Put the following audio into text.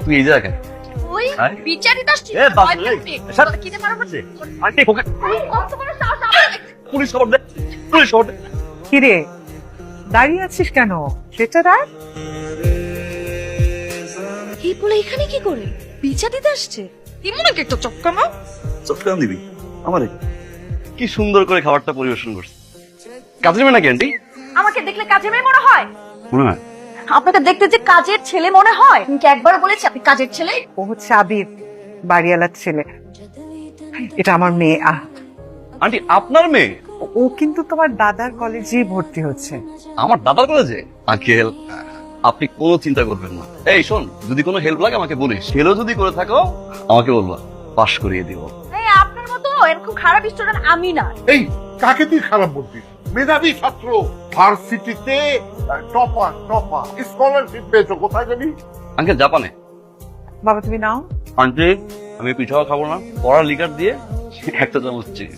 তুই এই জায়গায় ওই হ্যাঁ? বিচারিত আসছি এ বাবা, ভয় এই, পেয়েছি। ছাড়। তোরা খেতে পারবো না? আন্টি ওকে এই, কত বড় সাহস আমার? পুলিশ খবর দে, পুলিশ খবর দে। কিরে দাঁড়িয়ে আছিস কেন সেটা রাখ। এই বলে এখানে কি করে বিচার দিতে আসছে? এমন একটা চক্কা না? চটকান দিবি আমারে কি সুন্দর করে খাবারটা পরিবেশন করছে। কাজের মেয়ে নাকি আন্টি? আমাকে দেখলে কাজের মেয়ে মনে হয়? মনে হয় আপনাকে দেখতে যে কাজের ছেলে মনে হয়? তুমি কি একবার বলেছি আপনি কাজের ছেলে? ও হচ্ছে আবির, বাড়িওয়ালার ছেলে। এটা আমার মেয়ে আন্টি আপনার মেয়ে? ও কিন্তু তোমার দাদার কলেজেই ভর্তি হচ্ছে। আমার দাদার কলেজে? আঙ্কেল আপনি কোনো চিন্তা করবেন না। এই শোন, যদি কোনো হেল্প লাগে আমাকে বলিস, হেলও যদি করে থাকো আমাকে বলবা, পাশ করিয়ে দিব। এই আপনার মতো এরকম খারাপ স্টুডেন্ট আমি না। এই কাকে তুই খারাপ বলছিস? মেধাবী ছাত্র, ভার্সিটিতে টপার স্কলারশিপ পেয়েছো, কোথায় জানি? আঙ্কেল জাপানে। বাবা তুমি নাও। আন্টি আমি পিঠাও খাবো না, পড়ার লিকার দিয়ে একটা চামচ চিনি।